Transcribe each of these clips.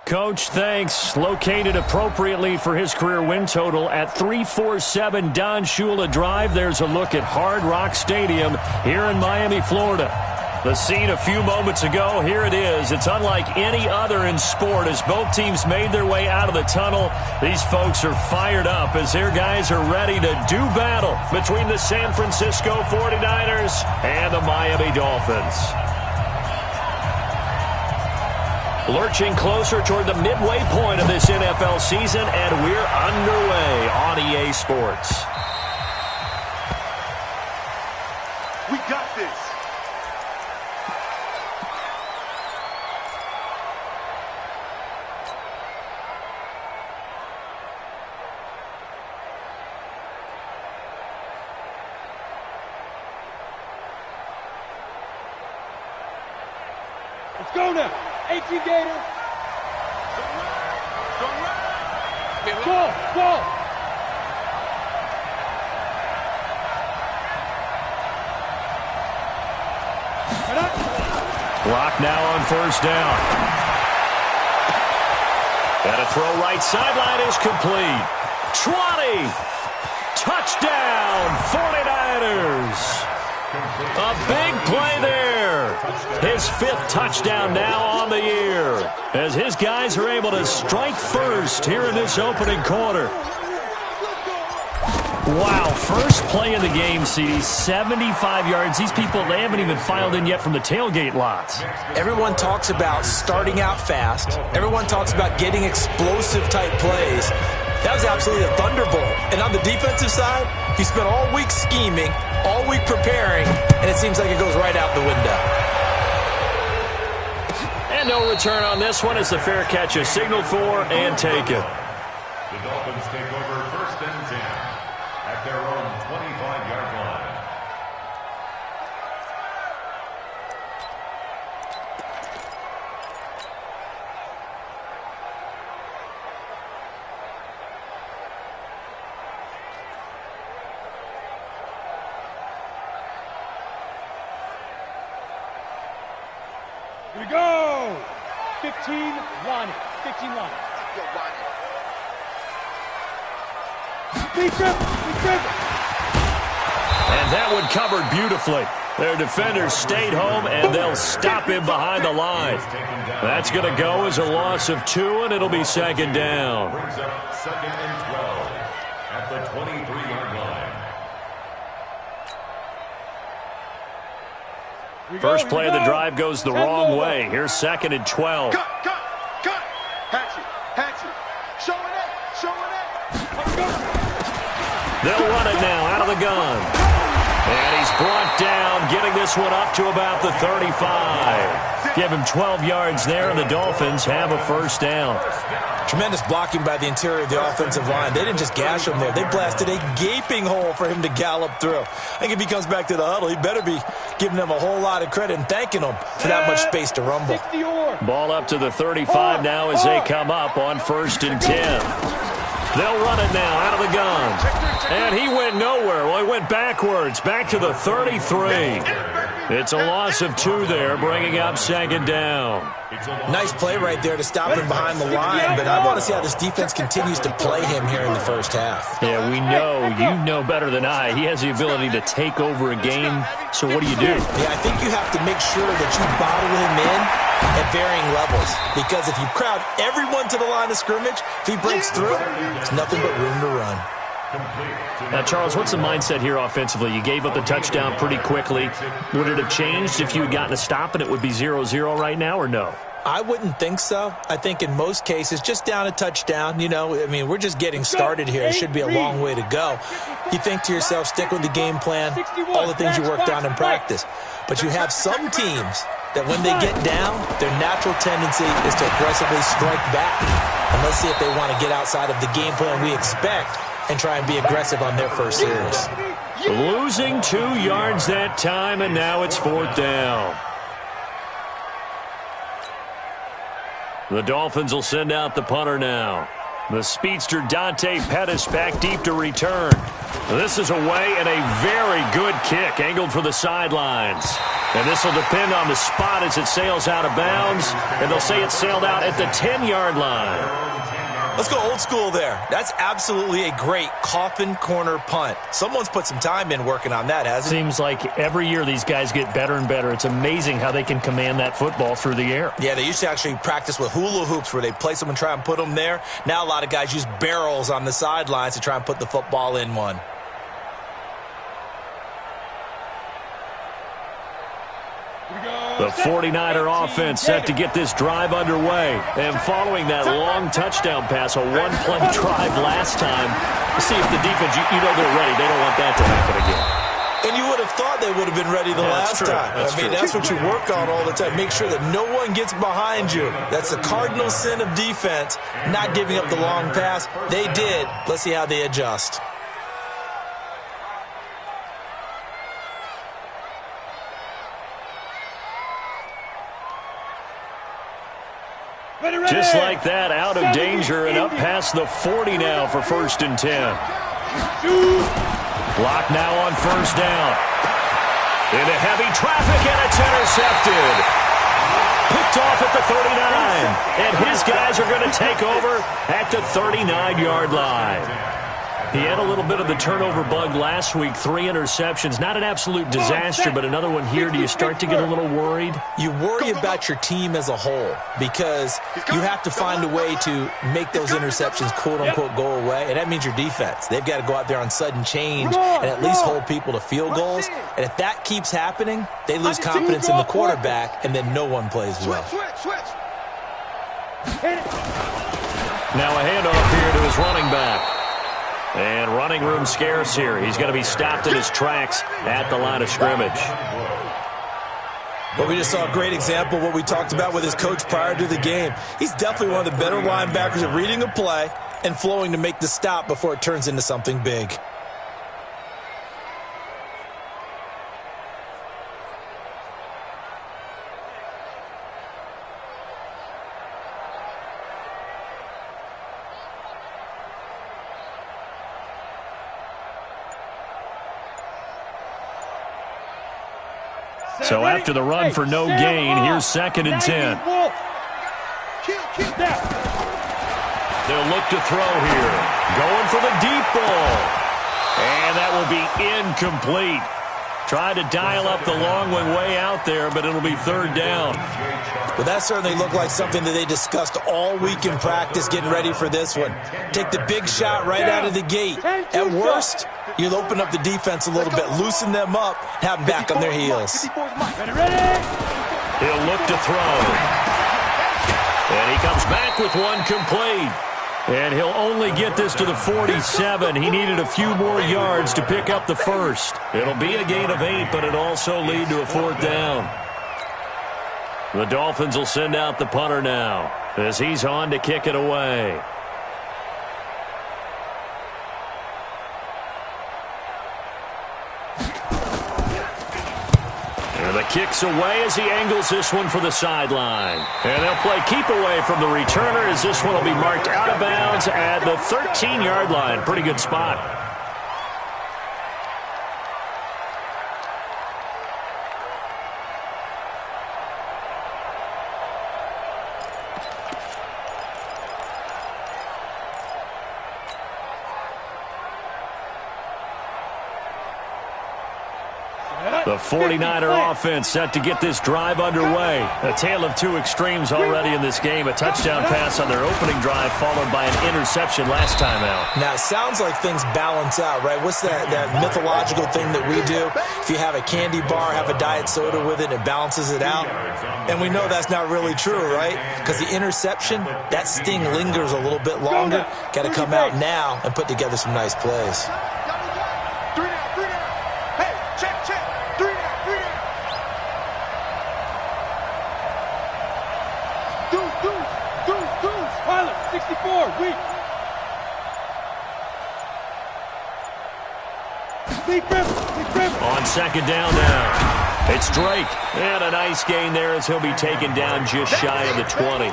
Coach, thanks. Located appropriately for his career win total at 347 Don Shula Drive. There's a look at Hard Rock Stadium here in Miami, Florida. The scene a few moments ago, here it is. It's unlike any other in sport as both teams made their way out of the tunnel. These folks are fired up as their guys are ready to do battle between the San Francisco 49ers and the Miami Dolphins. Lurching closer toward the midway point of this NFL season, and we're underway on EA Sports. We got this. Let's go now. 18 Gator. Ball. Clock now on first down. And a throw right sideline is complete. 20. Touchdown, 49ers. A big play there. His 5th touchdown now on the year as his guys are able to strike first here in this opening quarter. Wow, first play of the game, CD, 75 yards. These people, they haven't even filed in yet from the tailgate lots. Everyone talks about starting out fast. Everyone talks about getting explosive-type plays. That was absolutely a thunderbolt. And on the defensive side, he spent all week scheming, all week preparing, and it seems like it goes right out the window. And no return on this one as the fair catch is signaled for and taken. The Dolphins take over 1st and 10 at their own 25-yard line. Here we go. 15 line. 15 line. And that one covered beautifully. Their defenders stayed home, and they'll stop him behind the line. That's going to go as a loss of 2, and it'll be 2nd down. Brings up 2nd and 12 at the 23-yard line. First play of the drive goes the wrong way. Here's 2nd and 12. Cut. Hatchet. Showing it. They'll run it now out of the gun. And he's brought down, getting this one up to about the 35. Give him 12 yards there, and the Dolphins have a first down. Tremendous blocking by the interior of the offensive line. They didn't just gash him there. They blasted a gaping hole for him to gallop through. I think if he comes back to the huddle, he better be giving them a whole lot of credit and thanking them for that much space to rumble. Ball up to the 35 now as they come up on 1st and 10. They'll run it now out of the gun. And he went nowhere. Well, he went backwards, back to the 33. It's a loss of 2 there, bringing up 2nd down. Nice play right there to stop him behind the line, but I want to see how this defense continues to play him here in the first half. Yeah, we know. You know better than I. He has the ability to take over a game, so what do you do? Yeah, I think you have to make sure that you bottle him in at varying levels, because if you crowd everyone to the line of scrimmage, if he breaks through, it's nothing but room to run. Now, Charles, what's the mindset here offensively? You gave up the touchdown pretty quickly. Would it have changed if you had gotten a stop and it would be 0-0 right now, or no? I wouldn't think so. I think in most cases, just down a touchdown, we're just getting started here. It should be a long way to go. You think to yourself, stick with the game plan, all the things you worked on in practice. But you have some teams that when they get down, their natural tendency is to aggressively strike back. And let's see if they want to get outside of the game plan we expect and try and be aggressive on their first series. Losing 2 yards that time, and now it's 4th down. The Dolphins will send out the punter now. The speedster Dante Pettis back deep to return. This is away and a very good kick angled for the sidelines. And this will depend on the spot as it sails out of bounds. And they'll say it sailed out at the 10-yard line. Let's go old school there. That's absolutely a great coffin corner punt. Someone's put some time in working on that, hasn't it? Seems like every year these guys get better and better. It's amazing how they can command that football through the air. Yeah, they used to actually practice with hula hoops where they place them and try and put them there. Now a lot of guys use barrels on the sidelines to try and put the football in one. The 49er offense set to get this drive underway. And following that long touchdown pass, a one-play drive last time, see if the defense, you know they're ready. They don't want that to happen again. And you would have thought they would have been ready the last time. That's what you work on all the time. Make sure that no one gets behind you. That's the cardinal sin of defense, not giving up the long pass. They did. Let's see how they adjust. Just like that, out of danger and up past the 40 now for 1st and 10. Block now on 1st down. Into heavy traffic, and it's intercepted. Picked off at the 39. And his guys are going to take over at the 39-yard line. He had a little bit of the turnover bug last week, 3 interceptions. Not an absolute disaster, but another one here. Do you start to get a little worried? You worry about your team as a whole because you have to find a way to make those interceptions, quote-unquote, go away, and that means your defense. They've got to go out there on sudden change and at least hold people to field goals. And if that keeps happening, they lose confidence in the quarterback, and then no one plays well. Now a handoff here to his running back. And running room scarce here. He's going to be stopped in his tracks at the line of scrimmage. Well, we just saw a great example of what we talked about with his coach prior to the game. He's definitely one of the better linebackers at reading a play and flowing to make the stop before it turns into something big. So after the run for no gain, here's 2nd and 10. They'll look to throw here. Going for the deep ball. And that will be incomplete. Tried to dial up the long one way out there, but it'll be 3rd down. Well, that certainly looked like something that they discussed all week in practice getting ready for this one. Take the big shot right out of the gate. At worst, you'll open up the defense a little bit, loosen them up, have them back on their heels. He'll look to throw. And he comes back with one complete. And he'll only get this to the 47. He needed a few more yards to pick up the 1st. It'll be a gain of 8, but it'll also lead to a 4th down. The Dolphins will send out the punter now as he's on to kick it away. And the kick's away as he angles this one for the sideline. And they'll play keep away from the returner as this one will be marked out of bounds at the 13-yard line. Pretty good spot. The 49er offense set to get this drive underway. A tale of two extremes already in this game. A touchdown pass on their opening drive followed by an interception last time out. Now, it sounds like things balance out, right? What's that mythological thing that we do? If you have a candy bar, have a diet soda with it, it balances it out. And we know that's not really true, right? Because the interception, that sting lingers a little bit longer. Got to come out now and put together some nice plays. On 2nd down now, it's Drake. And a nice gain there as he'll be taken down just shy of the 20.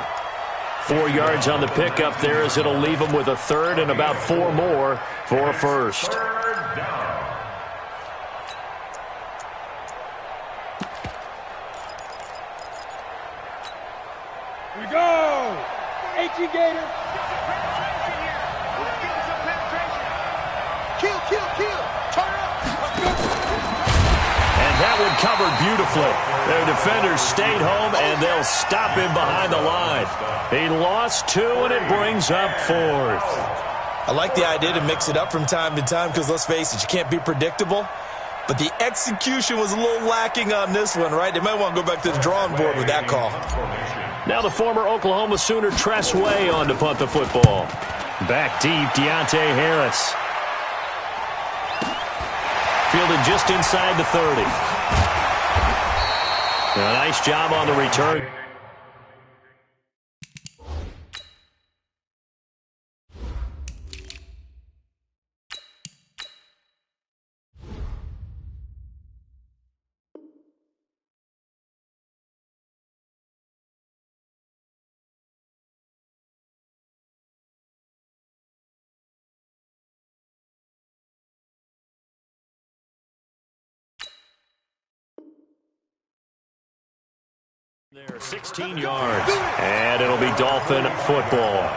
4 yards on the pickup there as it'll leave him with a 3rd and about 4 more for a 1st. 18 Gator. Kill, kill, kill. Turn up. Let's go. And that one covered beautifully. Their defenders stayed home, and they'll stop him behind the line. He lost 2, and it brings up 4th. I like the idea to mix it up from time to time because, let's face it, you can't be predictable. But the execution was a little lacking on this one, right? They might want to go back to the drawing board with that call. Now the former Oklahoma Sooner Tress Way on to punt the football. Back deep, Deontay Harris. Fielded just inside the 30. A nice job on the return. There, 16 yards, and it'll be Dolphin football.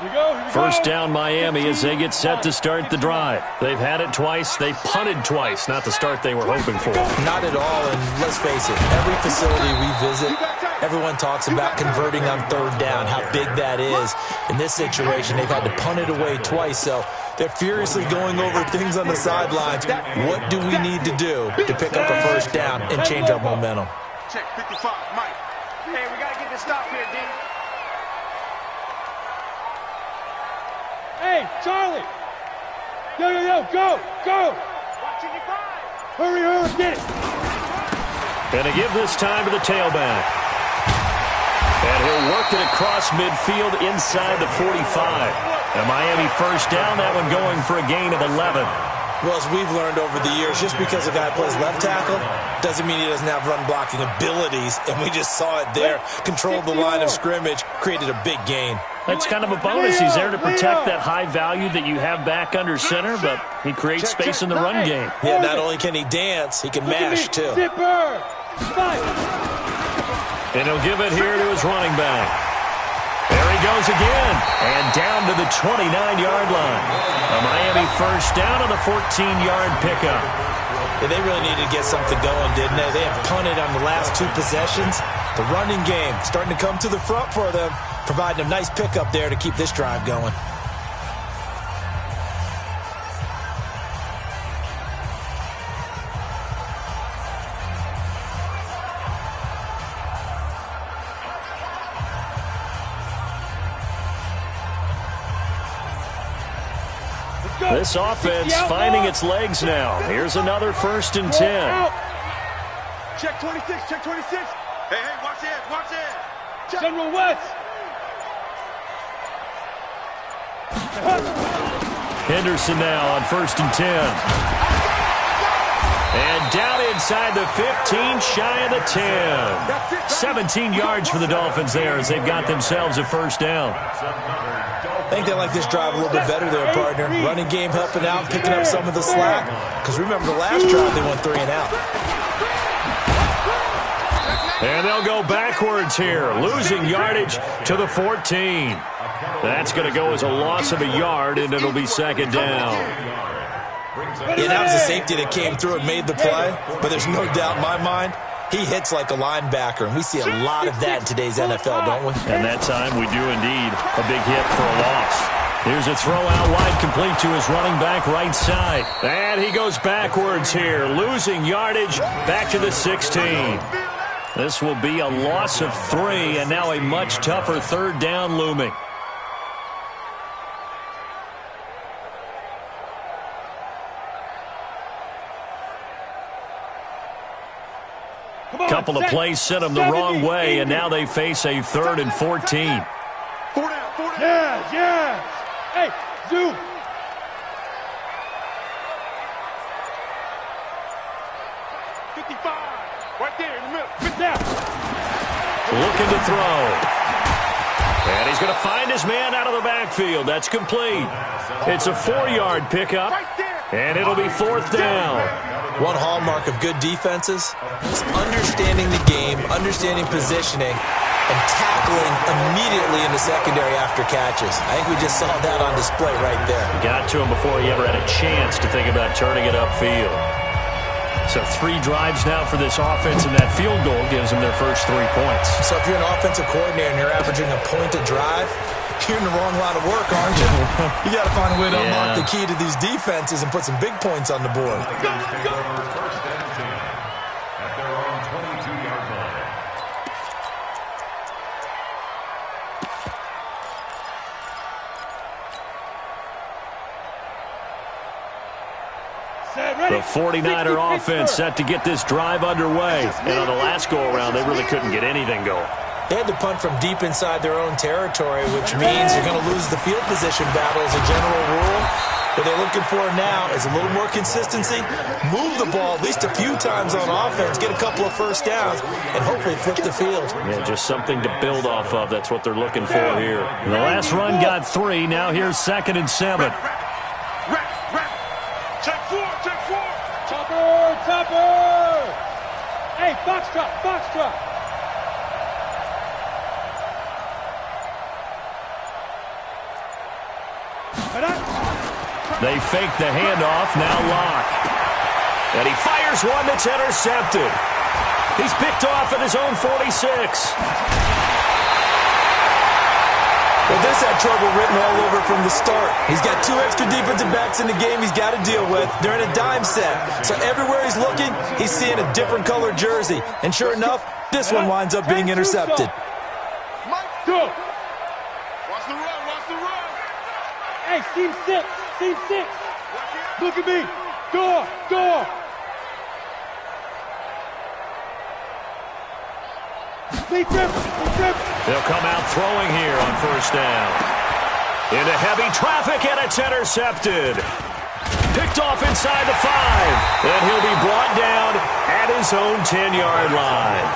Here we go. First down Miami as they get set to start the drive. They've had it twice. They've punted twice. Not the start they were hoping for. Not at all, and let's face it, every facility we visit, everyone talks about converting on 3rd down, how big that is. In this situation, they've had to punt it away twice, so they're furiously going over things on the sidelines. What do we need to do to pick up a 1st down and change our momentum? Check 55, Mike. Hey, we got to get this stop here, D. Hey, Charlie. Yo, yo, yo, go, go. Watching you drive. Hurry, hurry, get it. Gonna give this time to the tailback. And he'll work it across midfield inside the 45. A Miami 1st down, that one going for a gain of 11. Well, as we've learned over the years, just because a guy plays left tackle doesn't mean he doesn't have run-blocking abilities, and we just saw it there. Controlled the line of scrimmage, created a big gain. That's kind of a bonus. He's there to protect that high value that you have back under center, but he creates space in the run game. Yeah, not only can he dance, he can mash, too. And he'll give it here to his running back. There he goes again, and down to the 29-yard line. A Miami 1st down on the 14-yard pickup. Yeah, they really needed to get something going, didn't they? They have punted on the last 2 possessions. The running game starting to come to the front for them, providing a nice pickup there to keep this drive going. This offense finding its legs now. Here's another 1st and 10. Check 26, check 26. Hey, hey, watch it, watch it. General West. Henderson now on 1st and 10. And down inside the 15, shy of the 10. 17 yards for the Dolphins there as they've got themselves a 1st down. I think they like this drive a little bit better there, partner. Running game helping out, picking up some of the slack. Because remember, the last drive they went 3 and out. And they'll go backwards here, losing yardage to the 14. That's going to go as a loss of a yard, and it'll be 2nd down. Yeah, that was a safety that came through and made the play. But there's no doubt in my mind, he hits like a linebacker, and we see a lot of that in today's NFL, don't we? And that time we do indeed. A big hit for a loss. Here's a throw out wide, complete to his running back right side. And he goes backwards here, losing yardage back to the 16. This will be a loss of 3, and now a much tougher 3rd down looming. Couple of plays sent them the wrong way, and now they face a 3rd and 14. 4 down, 4 down. Yeah, yeah. Hey, zoom. Right there in the middle. Pick down. Looking to throw. And he's going to find his man out of the backfield. That's complete. It's a 4-yard pickup, and it'll be 4th down. One hallmark of good defenses is understanding the game, understanding positioning, and tackling immediately in the secondary after catches. I think we just saw that on display right there. Got to him before he ever had a chance to think about turning it upfield. So 3 drives now for this offense, and that field goal gives them their first 3 points. So if you're an offensive coordinator and you're averaging a point a drive, you're in the wrong line of work, aren't you? You got to find a way to unlock the key to these defenses and put some big points on the board. First and 10 at their own 22-yard line. The 49er offense set to get this drive underway. And on the last go-around, they really couldn't get anything going. They had to punt from deep inside their own territory, which means you're going to lose the field position battle as a general rule. What they're looking for now is a little more consistency, move the ball at least a few times on offense, get a couple of first downs, and hopefully flip the field. Yeah, just something to build off of. That's what they're looking for here. The last run got 3. Now here's 2nd and 7. Topper! Hey, foxtrot! They fake the handoff, now Locke. And he fires one that's intercepted. He's picked off at his own 46. Well, this had trouble written all over from the start. He's got 2 extra defensive backs in the game he's got to deal with. They're in a dime set. So everywhere he's looking, he's seeing a different colored jersey. And sure enough, this one winds up being intercepted. Go! Watch the run! Hey, seam 6! Look at me! Door! Lead grip! They'll come out throwing here on first down. Into heavy traffic, and it's intercepted. Picked off inside the 5. And he'll be brought down at his own 10-yard line.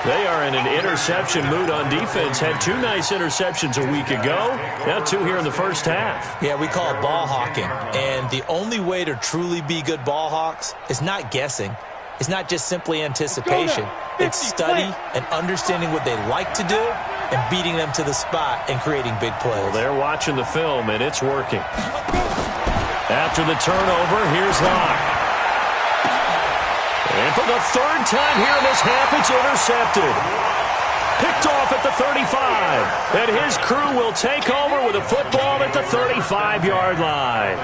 They are in an interception mood on defense. Had 2 nice interceptions a week ago. Now 2 here in the first half. Yeah, we call it ball hawking. And the only way to truly be good ball hawks is not guessing. It's not just simply anticipation. It's study and understanding what they like to do and beating them to the spot and creating big plays. Well, they're watching the film, and it's working. After the turnover, here's Locke. And for the 3rd time here in this half, it's intercepted. Picked off at the 35. And his crew will take over with a football at the 35-yard line.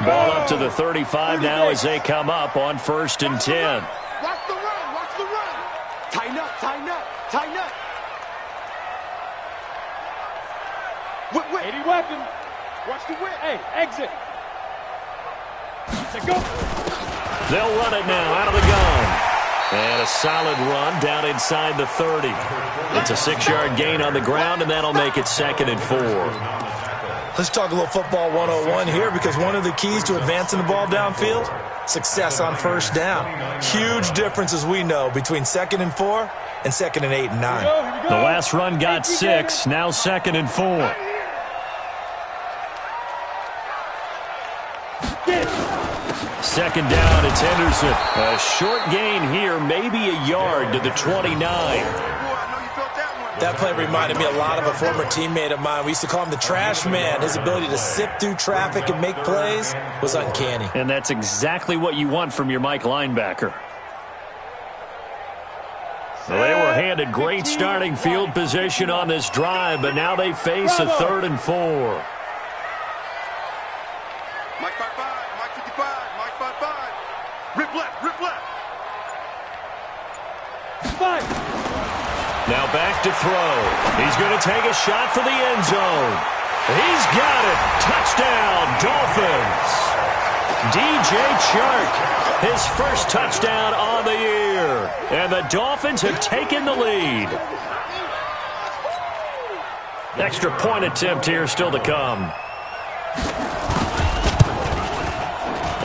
Ball up to the 35 now as they come up on 1st and 10. Watch the run! Tighten up! Whip! 80 weapon! Watch the whip! Hey, exit! Go! They'll run it now out of the gun. And a solid run down inside the 30. It's a 6-yard gain on the ground, and that'll make it 2nd and 4. Let's talk a little football 101 here, because one of the keys to advancing the ball downfield, success on first down. Huge difference, as we know, between 2nd and 4 and 2nd and 8 and 9. The last run got 6, now 2nd and 4. Second down, it's Henderson. A short gain here, maybe a yard to the 29. That play reminded me a lot of a former teammate of mine. We used to call him the trash man. His ability to sift through traffic and make plays was uncanny. And that's exactly what you want from your Mike linebacker. Well, they were handed great starting field position on this drive, but now they face a 3rd and 4. Mike 5-5, Mike 55, Mike 5-5. Rip left. Now back to throw. He's going to take a shot for the end zone. He's got it. Touchdown, Dolphins. DJ Chark, his first touchdown on the year. And the Dolphins have taken the lead. Extra point attempt here still to come.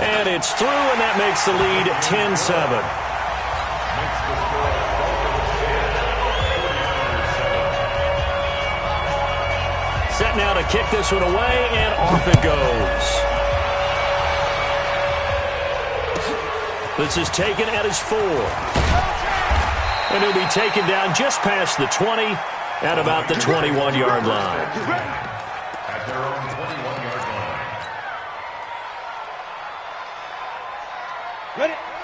And it's through, and that makes the lead 10-7. Set now to kick this one away, and off it goes. This is taken at his 4. And he'll be taken down just past the 20 at about the 21-yard line. At their own 21-yard line.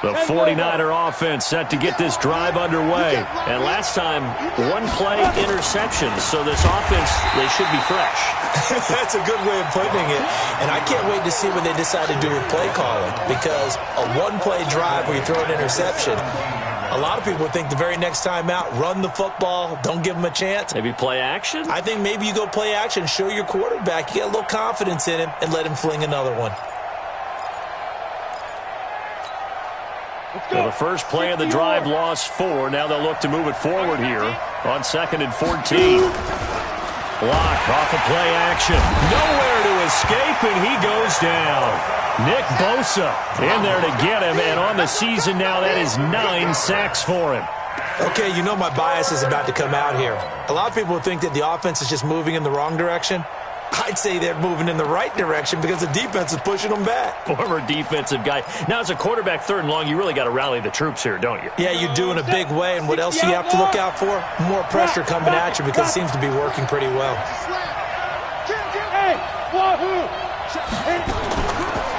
The 49er offense set to get this drive underway. And last time, one-play interceptions. So this offense, they should be fresh. That's a good way of putting it. And I can't wait to see what they decide to do with play calling. Because a one-play drive where you throw an interception, a lot of people think the very next time out, run the football, don't give them a chance. Maybe play action? I think maybe you go play action, show your quarterback, you get a little confidence in him, and let him fling another one. So the first play of the drive lost 4. Now they'll look to move it forward here on 2nd and 14. Block off of play action. Nowhere to escape, and he goes down. Nick Bosa in there to get him, and on the season now, that is 9 sacks for him. Okay, you know my bias is about to come out here. A lot of people think that the offense is just moving in the wrong direction. I'd say they're moving in the right direction because the defense is pushing them back. Former defensive guy. Now, as a quarterback, 3rd and long, you really got to rally the troops here, don't you? Yeah, you do in a big way. And what else do you have to look out for? More pressure coming at you because it seems to be working pretty well.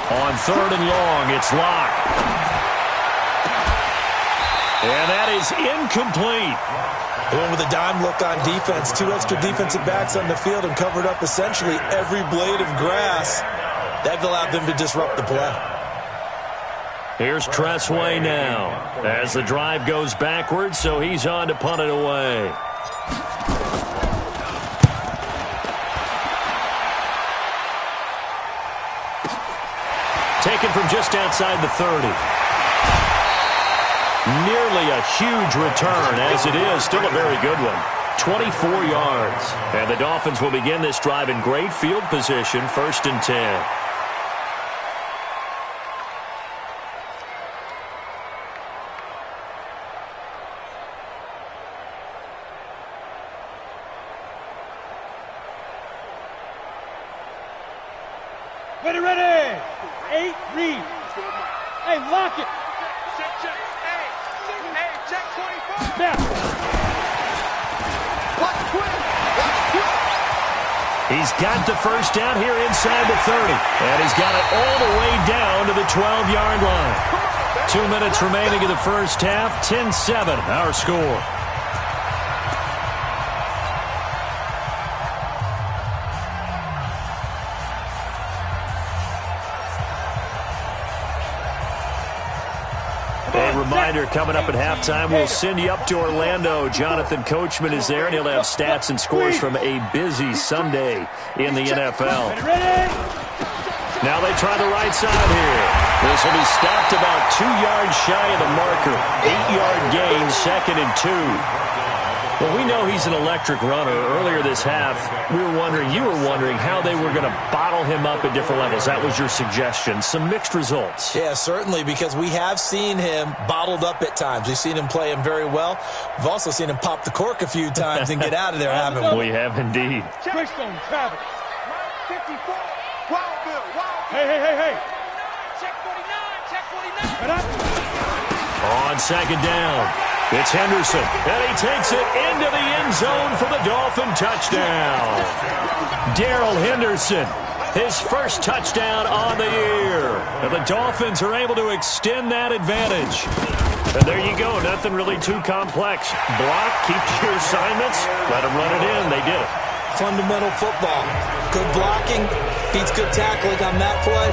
On 3rd and long, it's Locke. And that is incomplete. They went with a dime look on defense. 2 extra defensive backs on the field and covered up essentially every blade of grass. That allowed them to disrupt the play. Here's Tressway now as the drive goes backwards, so he's on to punt it away. Taken from just outside the 30. Nearly a huge return, as it is. Still a very good one. 24 yards. And the Dolphins will begin this drive in great field position, 1st and 10. Ready. 8, read. Hey, lock it. Check 24. Now. He's got the first down here inside the 30. And he's got it all the way down to the 12-yard line. 2 minutes remaining in the first half. 10-7, our score. Reminder, coming up at halftime, we'll send you up to Orlando. Jonathan Coachman is there, and he'll have stats and scores from a busy Sunday in the NFL. Now they try the right side here. This will be stopped about 2 yards shy of the marker. 8-yard gain, 2nd and 2. Well, we know he's an electric runner. Earlier this half, you were wondering how they were going to bottle him up at different levels. That was your suggestion. Some mixed results. Yeah, certainly, because we have seen him bottled up at times. We've seen him play him very well. We've also seen him pop the cork a few times and get out of there, haven't we? We have indeed. Twistone, Travis. 54. Hey. Check 49. On 2nd down. It's Henderson, and he takes it into the end zone for the Dolphin touchdown. Darrell Henderson, his first touchdown on the year. And the Dolphins are able to extend that advantage. And there you go, nothing really too complex. Block, keep to your assignments, let them run it in. They did it. Fundamental football. Good blocking, beats good tackling on that play.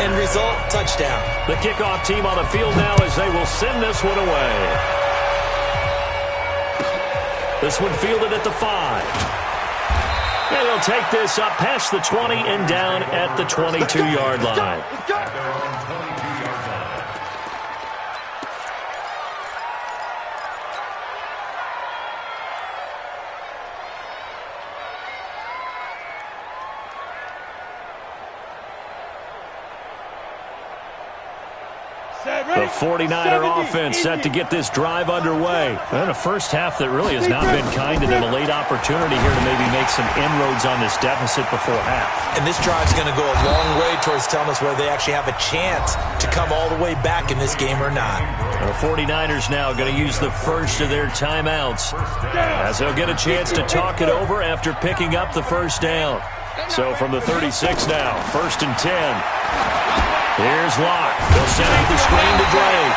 End result, touchdown. The kickoff team on the field now as they will send this one away. This one fielded at the 5. And they'll take this up past the 20 and down at the 22-yard line. The 49er offense set to get this drive underway. And a first half that really has not been kind, and then a late opportunity here to maybe make some inroads on this deficit before half. And this drive's going to go a long way towards telling us whether they actually have a chance to come all the way back in this game or not. The 49ers now going to use the first of their timeouts as they'll get a chance to talk it over after picking up the first down. So from the 36 now, 1st and 10. Here's Locke. They'll send out the screen to Drake.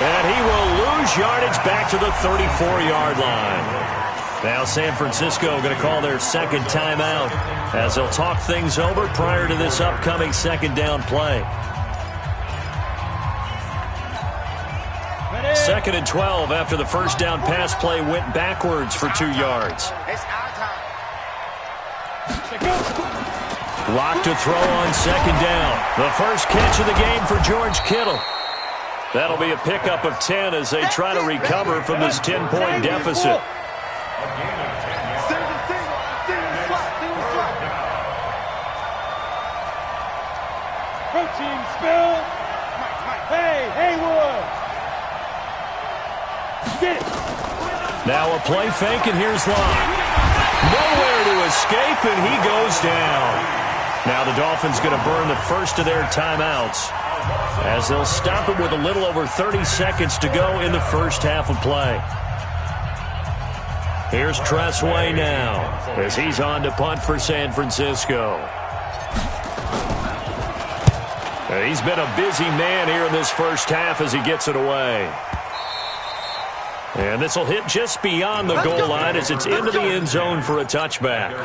And he will lose yardage back to the 34-yard line. Now San Francisco going to call their second timeout as they'll talk things over prior to this upcoming second down play. 2nd and 12 after the first down pass play went backwards for 2 yards. Lock to throw on second down. The first catch of the game for George Kittle. That'll be a pickup of 10 as they try to recover from this 10-point deficit. Protein spill. Hey, Haywood. Get it. Now a play fake, and here's Locke. Nowhere to escape, and he goes down. Now the Dolphins going to burn the first of their timeouts as they'll stop it with a little over 30 seconds to go in the first half of play. Here's Tressway now as he's on to punt for San Francisco. He's been a busy man here in this first half as he gets it away. And this will hit just beyond the goal line as it's into the end zone for a touchback.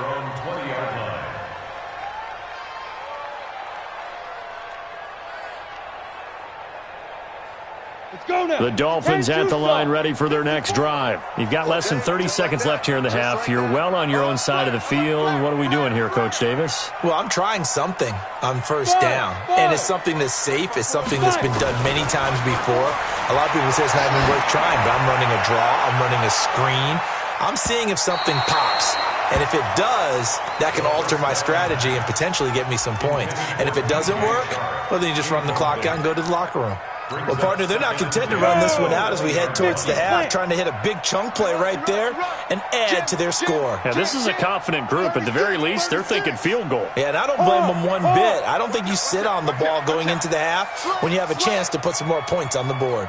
The Dolphins at the line ready for their next drive. You've got less than 30 seconds left here in the half. You're well on your own side of the field. What are we doing here, Coach Davis? Well, I'm trying something on first down, and it's something that's safe. It's something that's been done many times before. A lot of people say it's not even worth trying, but I'm running a draw. I'm running a screen. I'm seeing if something pops. And if it does, that can alter my strategy and potentially get me some points. And if it doesn't work, well, then you just run the clock out and go to the locker room. Well, partner, they're not content to run this one out as we head towards the half, trying to hit a big chunk play right there and add to their score. Yeah, this is a confident group. At the very least, they're thinking field goal. Yeah, and I don't blame them one bit. I don't think you sit on the ball going into the half when you have a chance to put some more points on the board.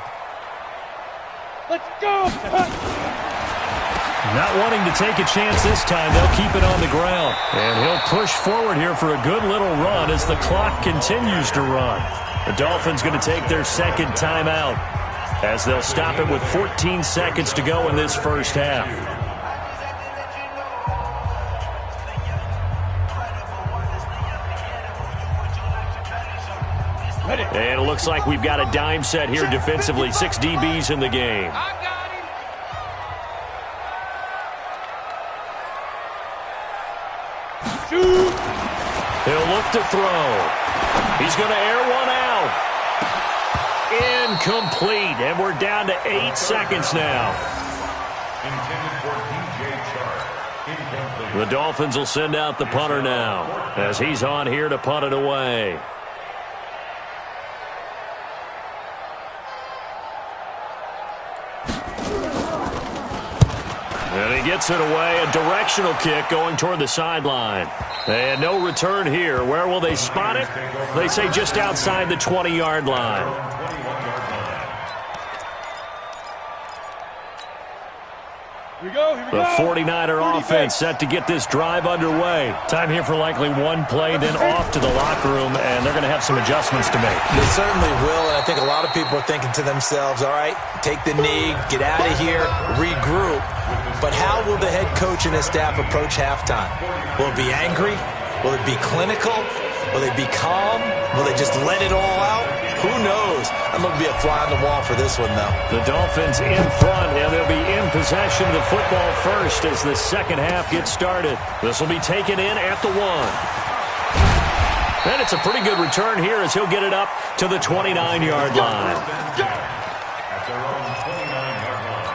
Let's go! Not wanting to take a chance this time, they'll keep it on the ground. And he'll push forward here for a good little run as the clock continues to run. The Dolphins going to take their second timeout as they'll stop it with 14 seconds to go in this first half. And it looks like we've got a dime set here defensively. 6 DBs in the game. He'll look to throw. He's going to air one out. Incomplete. And we're down to 8 seconds now. The Dolphins will send out the punter now as he's on here to punt it away. And he gets it away, a directional kick going toward the sideline. And no return here. Where will they spot it? They say just outside the 20-yard line. Here we go. The 49er offense set to get this drive underway. Time here for likely one play, then off to the locker room, and they're going to have some adjustments to make. They certainly will, and I think a lot of people are thinking to themselves, all right, take the knee, get out of here, regroup. But how will the head coach and his staff approach halftime? Will it be angry? Will it be clinical? Will they be calm? Will they just let it all out? Who knows? I'm going to be a fly on the wall for this one, though. The Dolphins in front, and they'll be in possession of the football first as the second half gets started. This will be taken in at the 1. And it's a pretty good return here as he'll get it up to the 29-yard line. At their own 29-yard line.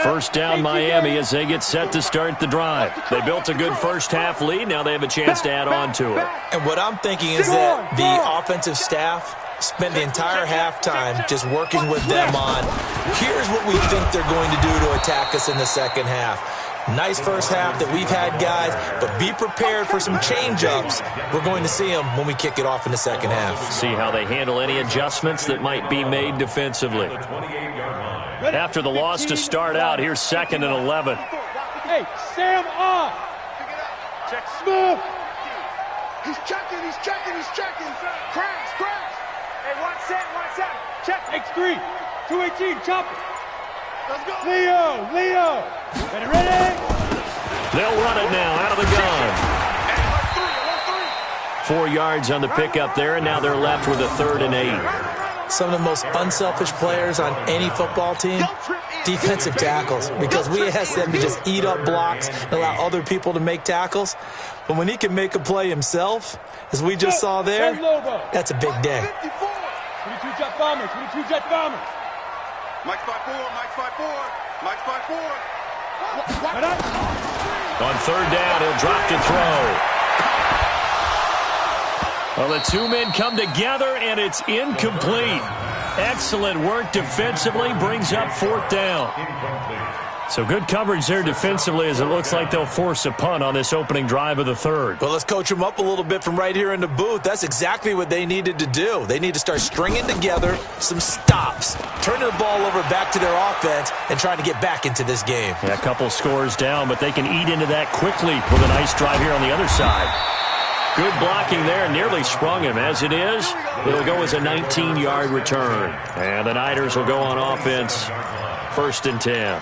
First down Miami as they get set to start the drive. They built a good first-half lead. Now they have a chance to add on to it. And what I'm thinking is that the offensive staff spent the entire halftime just working with them on, here's what we think they're going to do to attack us in the second half. Nice first half that we've had, guys, but be prepared for some change-ups. We're going to see them when we kick it off in the second half. See how they handle any adjustments that might be made defensively. After the loss to start out, here's 2nd and 11. Hey, Sam on. Check smooth. He's checking. Crash. Hey, 1 set. Check. X3. 218, chop it. Let's go. Leo. Ready? They'll run it now out of the gun. 4 yards on the pickup there, and now they're left with a 3rd and 8. Some of the most unselfish players on any football team, defensive tackles, because we ask them to just eat up blocks and allow other people to make tackles. But when he can make a play himself, as we just saw there, that's a big day. 22 jet bombers. Mike 5-4. On 3rd down, he'll drop to throw. Well, the two men come together, and it's incomplete. Excellent work defensively, brings up 4th down. So good coverage there defensively as it looks like they'll force a punt on this opening drive of the 3rd. Well, let's coach them up a little bit from right here in the booth. That's exactly what they needed to do. They need to start stringing together some stops, turning the ball over back to their offense, and trying to get back into this game. Yeah, a couple scores down, but they can eat into that quickly with a nice drive here on the other side. Good blocking there, nearly sprung him. As it is, it'll go as a 19-yard return. And the Niners will go on offense, 1st and 10.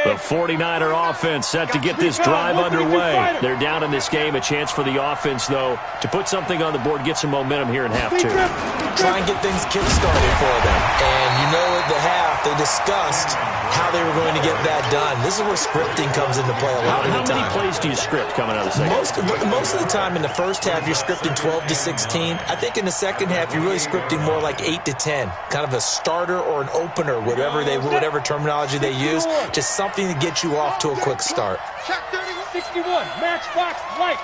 The 49er offense set to get this drive underway. They're down in this game. A chance for the offense, though, to put something on the board, get some momentum here in half 2. Try and get things kick-started for them. And you know at the half, they discussed how they were going to get that done. This is where scripting comes into play a lot of the time. How many plays do you script coming out of the second? Most of the time in the first half, you're scripting 12 to 16. I think in the second half, you're really scripting more like 8 to 10. Kind of a starter or an opener, whatever terminology they use. Just something to get you off to a quick start. Check 61, matchbox light.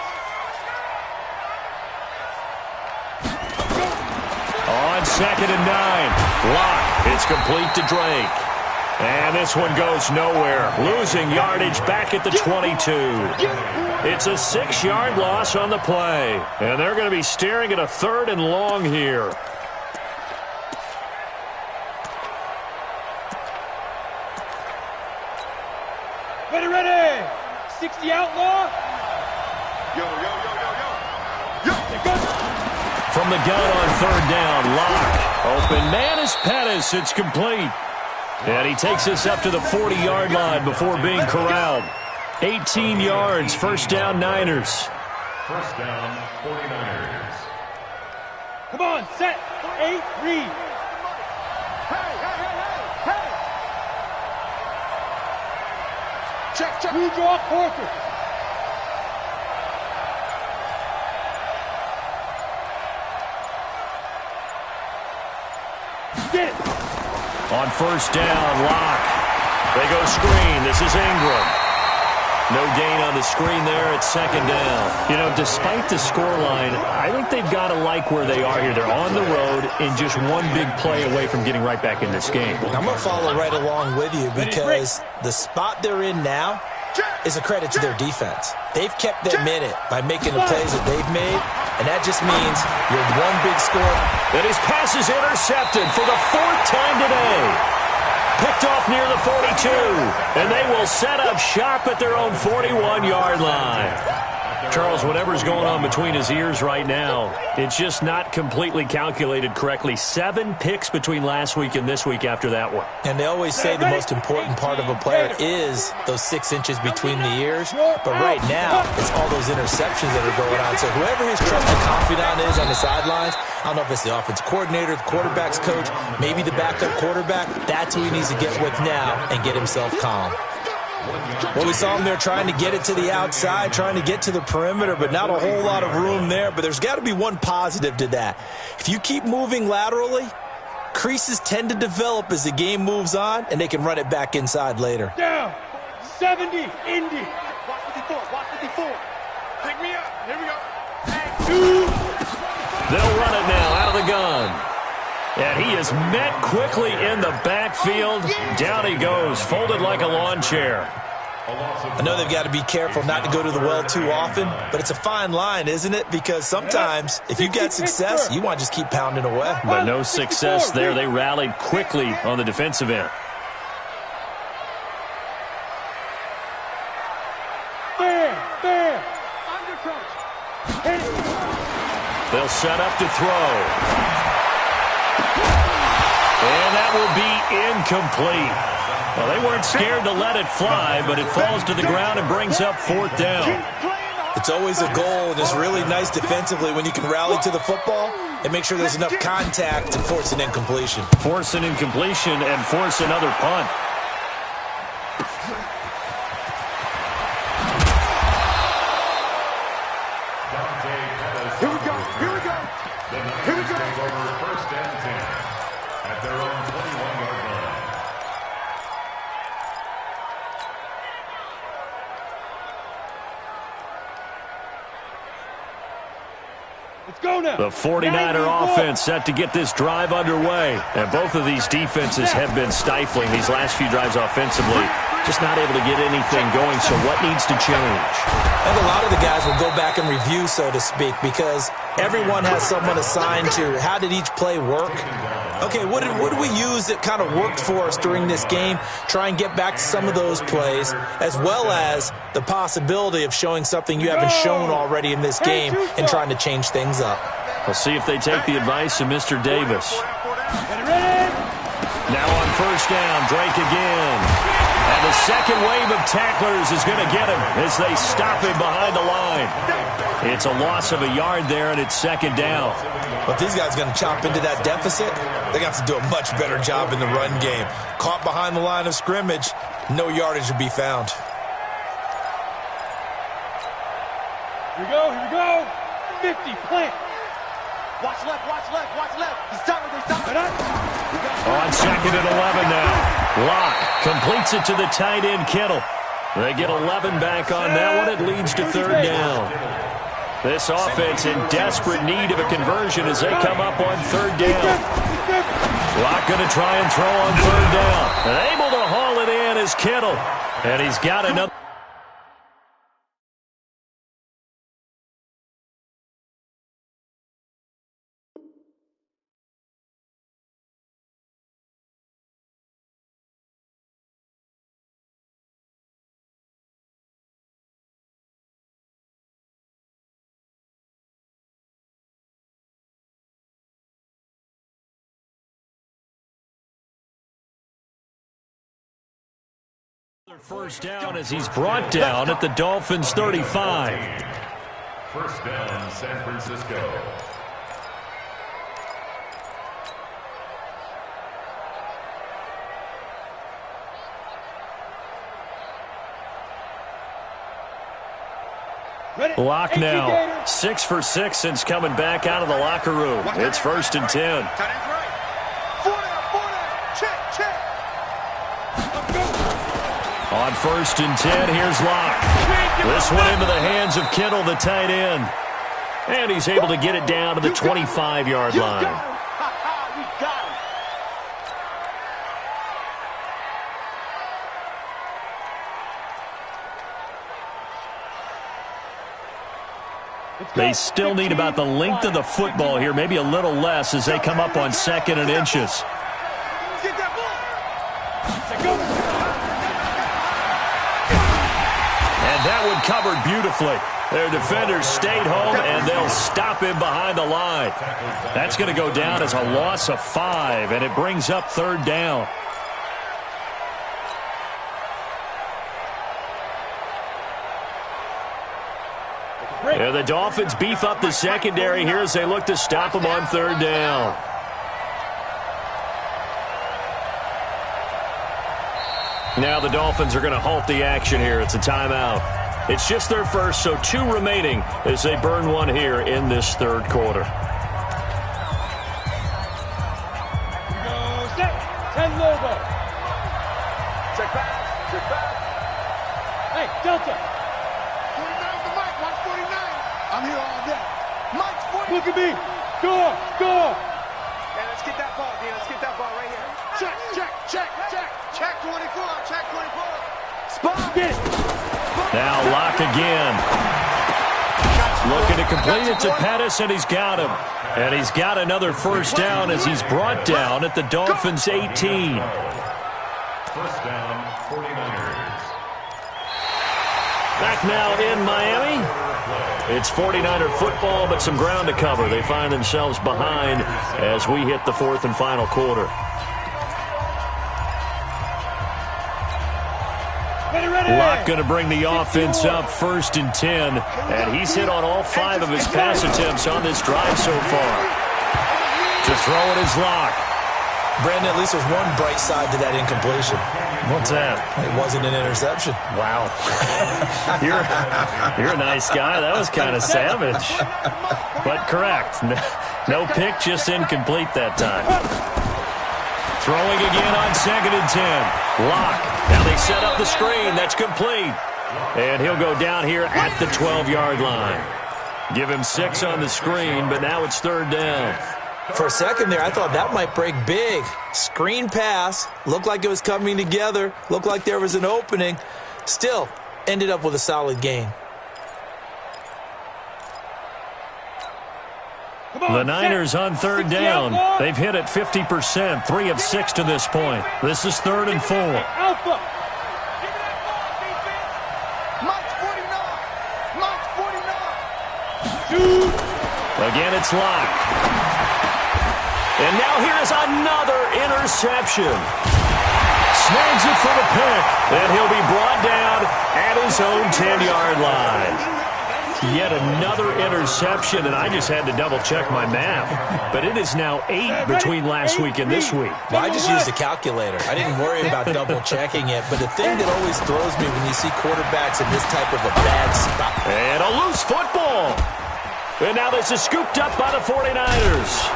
On 2nd and 9, Locke. It's complete to Drake. And this one goes nowhere. Losing yardage back at the 22. It's a 6-yard loss on the play. And they're going to be staring at a 3rd and long here. Ready. 60 outlaw. Yo. From the gun on 3rd down, Locke. Open man is Pettis. It's complete. And he takes this up to the 40-yard line before being corralled. 18 yards, 1st down Niners. 1st down, 49ers. Come on, set, 8, read. Hey. Check. Who draw Porter? Get it. On 1st down, Locke. They go screen. This is Ingram. No gain on the screen there at 2nd down. You know, despite the scoreline, I think they've got to like where they are here. They're on the road and just one big play away from getting right back in this game. I'm going to follow right along with you because the spot they're in now is a credit to their defense. They've kept them in it by making the plays that they've made, and that just means you're one big score. And his pass is intercepted for the 4th time today. Picked off near the 42, and they will set up shop at their own 41-yard line. Charles, whatever's going on between his ears right now, it's just not completely calculated correctly. 7 picks between last week and this week after that one. And they always say the most important part of a player is those 6 inches between the ears. But right now, it's all those interceptions that are going on. So whoever his trusted confidant is on the sidelines, I don't know if it's the offensive coordinator, the quarterback's coach, maybe the backup quarterback, that's who he needs to get with now and get himself calm. Well, we saw him there trying to get it to the outside, trying to get to the perimeter, but not a whole lot of room there. But there's got to be one positive to that. If you keep moving laterally, creases tend to develop as the game moves on, and they can run it back inside later. Down. 70, Indy. Watch 54, watch 54. Pick me up. Here we go. They'll run it now out of the gun. And he is met quickly in the backfield. Down he goes, folded like a lawn chair. I know they've got to be careful not to go to the well too often, but it's a fine line, isn't it? Because sometimes if you get success, you want to just keep pounding away. But no success there. They rallied quickly on the defensive end. There. Under crunch. They'll set up to throw. And that will be incomplete. Well, they weren't scared to let it fly, but it falls to the ground and brings up 4th down. It's always a goal, and it's really nice defensively when you can rally to the football and make sure there's enough contact to force an incompletion. Force an incompletion and force another punt. Here we go. Here we go. Here we go. Take over 1st and 10 at their own 21-yard line. Let's go now. The 49er offense set to get this drive underway. And both of these defenses have been stifling these last few drives offensively. Just not able to get anything going, so what needs to change? And a lot of the guys will go back and review, so to speak, because everyone has someone assigned to how did each play work. Okay, what did we use that kind of worked for us during this game? Try and get back to some of those plays, as well as the possibility of showing something you haven't shown already in this game and trying to change things up. We'll see if they take the advice of Mr. Davis. Ready? Now on 1st down, Drake again. And the second wave of tacklers is going to get him as they stop him behind the line. It's a loss of a yard there, and it's 2nd down. But these guys are going to chop into that deficit. They got to do a much better job in the run game. Caught behind the line of scrimmage, no yardage to be found. Here we go. 50, plant. Watch left, watch left, watch left. He's stopping, they stop. On 2nd and 11 now. Locke completes it to the tight end, Kittle. They get 11 back on that one. It leads to 3rd down. This offense in desperate need of a conversion as they come up on 3rd down. Locke going to try and throw on 3rd down. And able to haul it in is Kittle. And he's got another. First down as he's brought down at the Dolphins' 35. 1st down, San Francisco. Locke now 6 for 6 since coming back out of the locker room. It's 1st and 10. Tight end's right. 4 down. Check. On 1st and 10, here's Locke. This one into the hands of Kittle, the tight end. And he's able to get it down to the 25-yard line. We got him. They still need about the length of the football here, maybe a little less as they come up on 2nd and inches. Get that ball. And that one covered beautifully. Their defenders stayed home, and they'll stop him behind the line. That's going to go down as a loss of 5, and it brings up 3rd down. Yeah, the Dolphins beef up the secondary here as they look to stop him on 3rd down. Now the Dolphins are going to halt the action here. It's a timeout. It's just their first, so 2 remaining as they burn one here in this third quarter. Go, set. 10 Lobo. Check back. Check back. Hey, Delta. 49 for Mike. Watch 49. I'm here all day. Mike's 49. Look at me. Go. Go. Hey, let's get that ball, D. Let's get that ball right here. Check, check, check, check. Check 24. Check 24. Spot. Get it. Now Locke again. Looking to complete it to Pettis, and he's got him. And he's got another first down as he's brought down at the Dolphins' 18. First down, 49ers. Back now in Miami. It's 49er football, but some ground to cover. They find themselves behind as we hit the fourth and final quarter. Locke going to bring the offense up 1st and 10, and he's hit on all 5 of his pass attempts on this drive so far. To throw it is Locke. Brandon, at least there's one bright side to that incompletion. What's that? It wasn't an interception. Wow. You're a nice guy. That was kind of savage. But correct. No pick, just incomplete that time. Throwing again on 2nd and 10. Locke. Now they set up the screen. That's complete. And he'll go down here at the 12-yard line. Give him 6 on the screen, but now it's 3rd down. For a second there, I thought that might break big. Screen pass. Looked like it was coming together. Looked like there was an opening. Still, ended up with a solid gain. The Niners on 3rd down. They've hit it 50%, 3 of 6 to this point. This is 3rd and 4. Alpha. Mike's 49. Mike's 49. Dude. Again, it's Locke. And now here's another interception. Snags it for the pick. And he'll be brought down at his own 10-yard line. Yet another interception, and I just had to double-check my math. But it is now 8 between last week and this week. Well, I just used a calculator. I didn't worry about double-checking it. But the thing that always throws me when you see quarterbacks in this type of a bad spot. And a loose football. And now this is scooped up by the 49ers.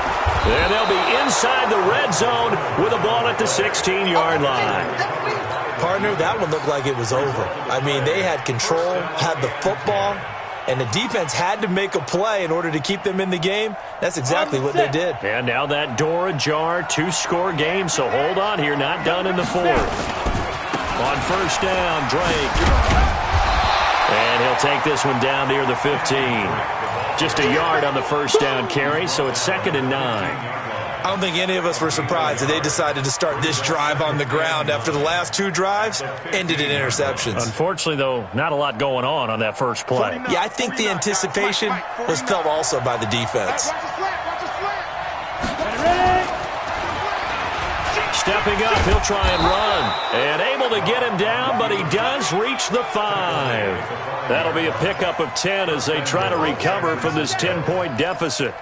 And they'll be inside the red zone with a ball at the 16-yard line. Partner, that one looked like it was over. I mean, they had control, had the football, and the defense had to make a play in order to keep them in the game. That's exactly what they did. And now that door ajar, 2-score game, so hold on here, not done in the 4th. On 1st down, Drake. And he'll take this one down near the 15. Just a yard on the 1st down carry, so it's 2nd and 9. I don't think any of us were surprised that they decided to start this drive on the ground after the last 2 drives ended in interceptions. Unfortunately, though, not a lot going on that first play. Yeah, I think the anticipation was felt also by the defense. Stepping up, he'll try and run. And able to get him down, but he does reach the 5. That'll be a pickup of 10 as they try to recover from this 10-point deficit.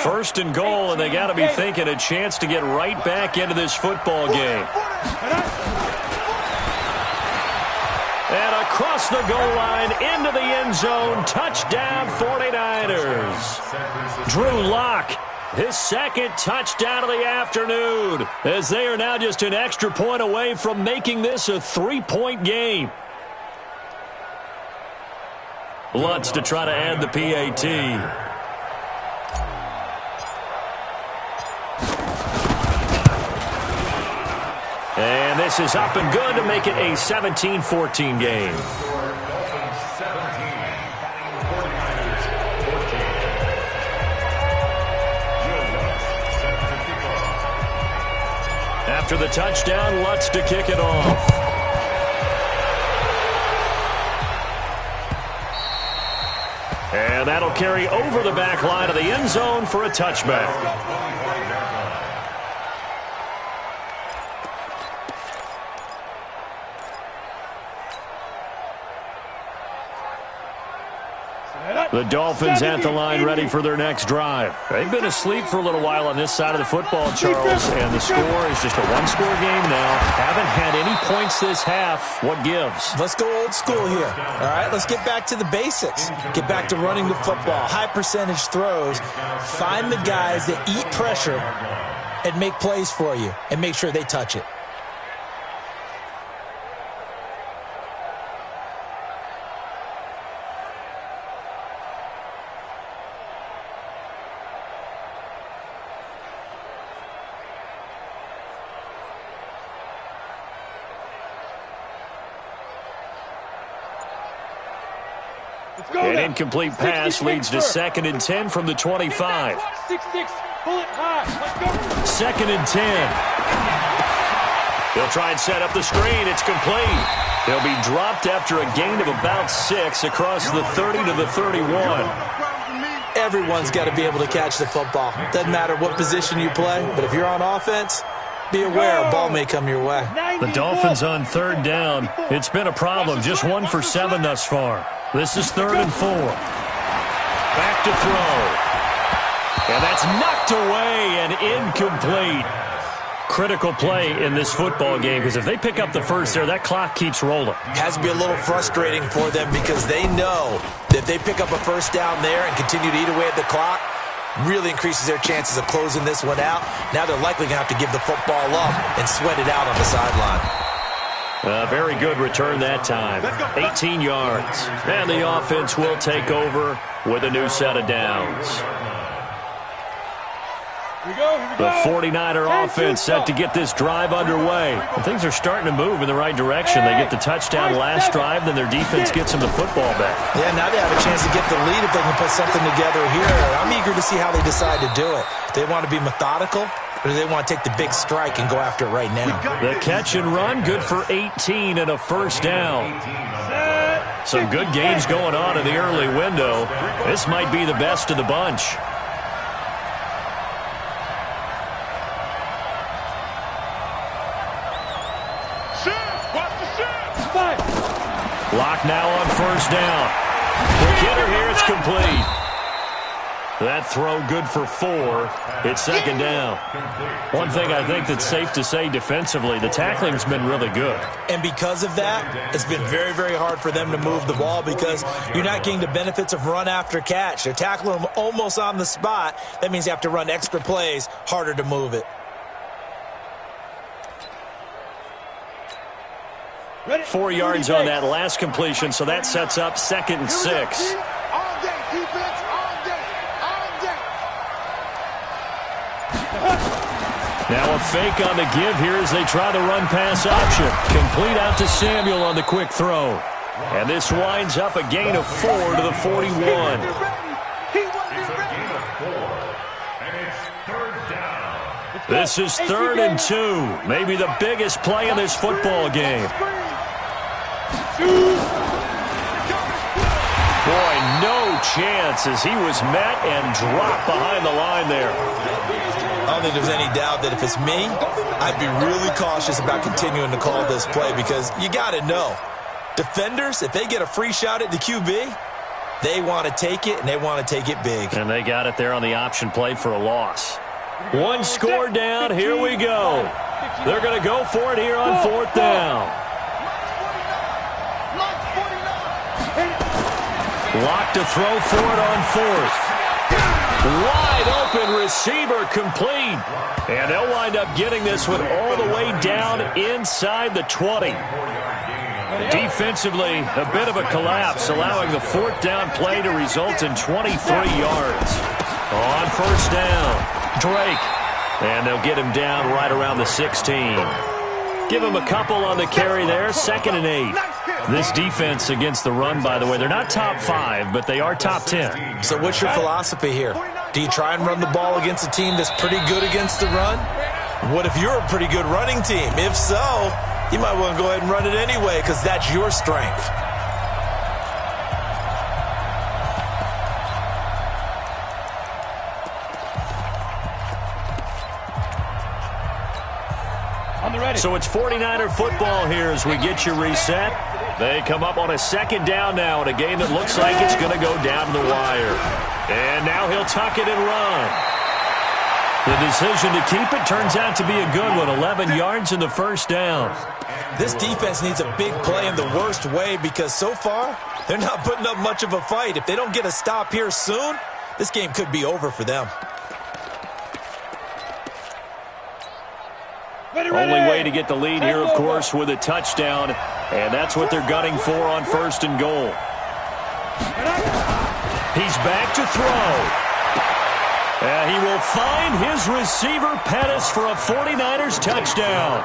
First and goal, and they got to be thinking a chance to get right back into this football game. And across the goal line, into the end zone, touchdown 49ers. Drew Locke, his 2nd touchdown of the afternoon, as they are now just an extra point away from making this a 3-point game. Lutz to try to add the PAT. And this is up and good to make it a 17-14 game. After the touchdown, Lutz to kick it off. And that'll carry over the back line of the end zone for a touchback. The Dolphins at the line ready for their next drive. They've been asleep for a little while on this side of the football, Charles, and the score is just a one-score game now. Haven't had any points this half. What gives? Let's go old school here. All right, let's get back to the basics. Get back to running the football, high percentage throws. Find the guys that eat pressure and make plays for you and make sure they touch it. An incomplete pass leads to 2nd and 10 from the 25. 6-6, pull it high. Let's go. 2nd and 10. They'll try and set up the screen. It's complete. They'll be dropped after a gain of about 6 across the 30 to the 31. Everyone's got to be able to catch the football. Doesn't matter what position you play, but if you're on offense, be aware a ball may come your way. The Dolphins on 3rd down. It's been a problem. Just 1 for 7 thus far. This is 3rd and 4. Back to throw. And that's knocked away and incomplete. Critical play in this football game because if they pick up the first there, that clock keeps rolling. Has to be a little frustrating for them because they know that if they pick up a first down there and continue to eat away at the clock, really increases their chances of closing this one out. Now they're likely going to have to give the football up and sweat it out on the sideline. Very good return that time. 18 yards. And the offense will take over with a new set of downs. The 49er offense set to get this drive underway. And things are starting to move in the right direction. They get the touchdown last drive, then their defense gets them the football back. Yeah, now they have a chance to get the lead if they can put something together here. I'm eager to see how they decide to do it. Do they want to be methodical, or do they want to take the big strike and go after it right now? The catch and run, good for 18 and a first down. Some good games going on in the early window. This might be the best of the bunch. Lock now on first down. Quick hitter here, it's complete. That throw good for 4. It's 2nd down. One thing I think that's safe to say defensively, the tackling's been really good. And because of that, it's been very, very hard for them to move the ball because you're not getting the benefits of run after catch. They're tackling them almost on the spot. That means you have to run extra plays, harder to move it. 4 yards on that last completion, so that sets up 2nd and 6. All day, defense, all day, all day. Now a fake on the give here as they try the run-pass option. Complete out to Samuel on the quick throw. And this winds up a gain of 4 to the 41. This is 3rd and 2. Maybe the biggest play in this football game. Boy, no chance as he was met and dropped behind the line there. I don't think there's any doubt that if it's me, I'd be really cautious about continuing to call this play because you got to know, defenders, if they get a free shot at the QB, they want to take it, and they want to take it big. And they got it there on the option play for a loss. 1 score down, here we go. They're going to go for it here on 4th down. Lock to throw for it on 4th. Wide open receiver complete. And they'll wind up getting this one all the way down inside the 20. Defensively, a bit of a collapse, allowing the 4th down play to result in 23 yards. On first down, Drake. And they'll get him down right around the 16. Give him a couple on the carry there, 2nd and 8. This defense against the run, by the way, they're not top 5, but they are top 10. So what's your philosophy here? Do you try and run the ball against a team that's pretty good against the run? What if you're a pretty good running team? If so, you might want to go ahead and run it anyway because that's your strength. So it's 49er football here as we get you reset. They come up on a second down now in a game that looks like it's going to go down to the wire. And now he'll tuck it and run. The decision to keep it turns out to be a good one. 11 yards in the first down. This defense needs a big play in the worst way because so far, they're not putting up much of a fight. If they don't get a stop here soon, this game could be over for them. Only way to get the lead here, of course, with a touchdown. And that's what they're gunning for on 1st and goal. He's back to throw. He will find his receiver, Pettis, for a 49ers touchdown.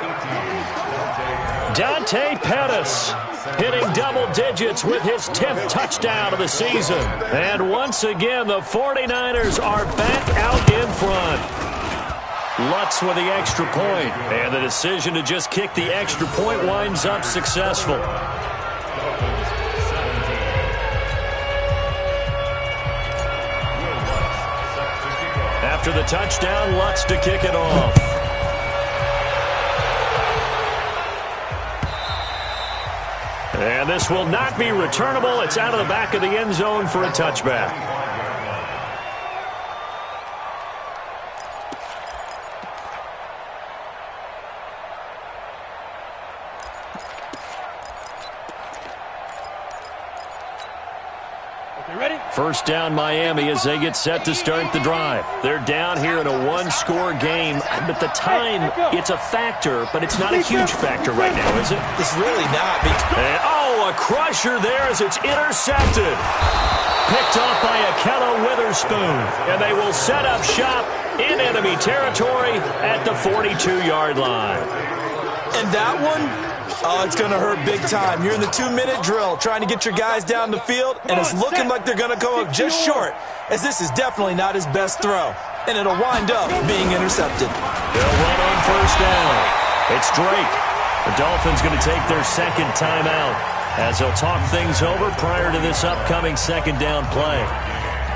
Dante Pettis hitting double digits with his 10th touchdown of the season. And once again, the 49ers are back out in front. Lutz with the extra point. And the decision to just kick the extra point winds up successful. After the touchdown, Lutz to kick it off. And this will not be returnable. It's out of the back of the end zone for a touchback. First down Miami as they get set to start the drive. They're down here in a one-score game. At the time, it's a factor, but it's not a huge factor right now, is it? It's really not. A crusher there as it's intercepted. Picked off by Akello Witherspoon. And they will set up shop in enemy territory at the 42-yard line. And that one... oh, it's going to hurt big time. You're in the 2-minute drill trying to get your guys down the field, and it's looking like they're going to come up just short, as this is definitely not his best throw. And it'll wind up being intercepted. They'll run on first down. It's Drake. The Dolphins going to take their second timeout as they'll talk things over prior to this upcoming second down play.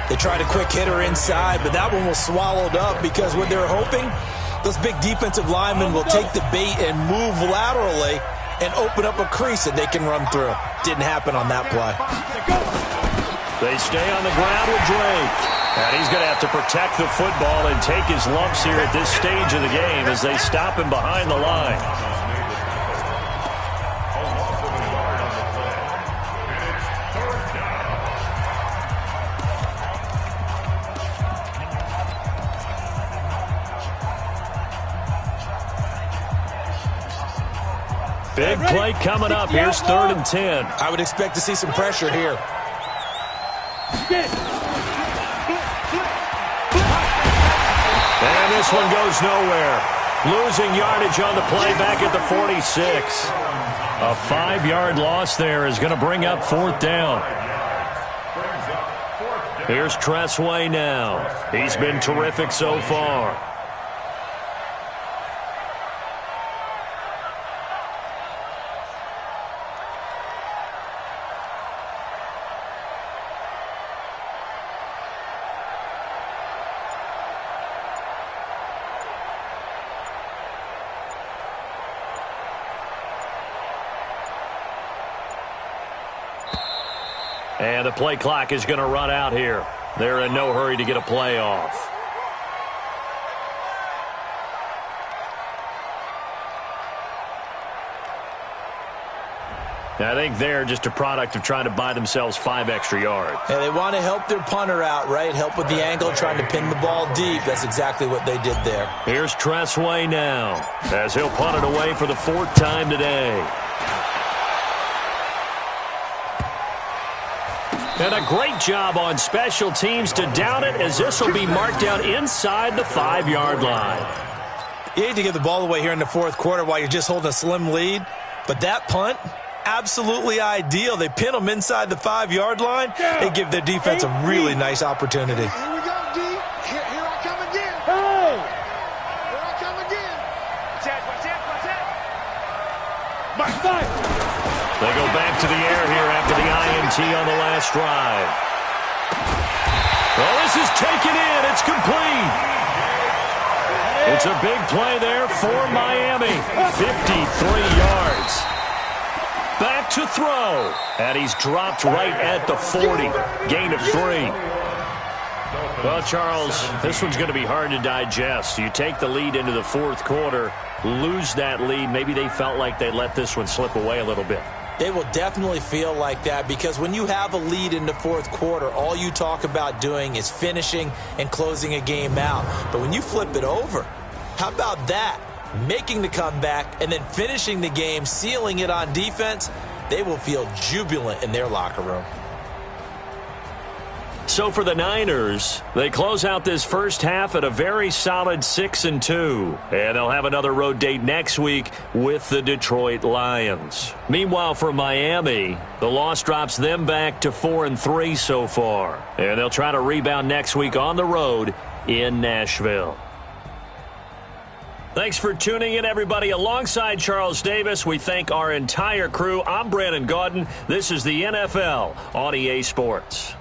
They tried a quick hitter inside, but that one was swallowed up because what they're hoping, those big defensive linemen will take the bait and move laterally and open up a crease that they can run through. Didn't happen on that play. They stay on the ground with Drake. And he's going to have to protect the football and take his lumps here at this stage of the game as they stop him behind the line. Big play coming up. Here's 3rd and 10. I would expect to see some pressure here. And this one goes nowhere. Losing yardage on the play back at the 46. A 5-yard loss there is going to bring up 4th down. Here's Tressway now. He's been terrific so far. And the play clock is going to run out here. They're in no hurry to get a play off. I think they're just a product of trying to buy themselves 5 extra yards. Yeah, they want to help their punter out, right? Help with the angle, trying to pin the ball deep. That's exactly what they did there. Here's Tressway now as he'll punt it away for the 4th time today. And a great job on special teams to down it, as this will be marked down inside the 5-yard line. You hate to give the ball away here in the 4th quarter while you're just holding a slim lead, but that punt, absolutely ideal. They pin them inside the 5-yard line. They give their defense a really nice opportunity. Here we go, D. Here I come again. Hey! Here I come again. Watch it. They go back to the air here after the INT on the last drive. Oh, this is taken in. It's complete. It's a big play there for Miami. 53 yards. Back to throw. And he's dropped right at the 40. Gain of 3. Well, Charles, this one's going to be hard to digest. You take the lead into the fourth quarter, lose that lead. Maybe they felt like they let this one slip away a little bit. They will definitely feel like that because when you have a lead in the fourth quarter, all you talk about doing is finishing and closing a game out. But when you flip it over, how about that? Making the comeback and then finishing the game, sealing it on defense, they will feel jubilant in their locker room. So for the Niners, they close out this first half at a very solid 6-2. And they'll have another road date next week with the Detroit Lions. Meanwhile, for Miami, the loss drops them back to 4-3 so far. And they'll try to rebound next week on the road in Nashville. Thanks for tuning in, everybody. Alongside Charles Davis, we thank our entire crew. I'm Brandon Gaudin. This is the NFL on EA Sports.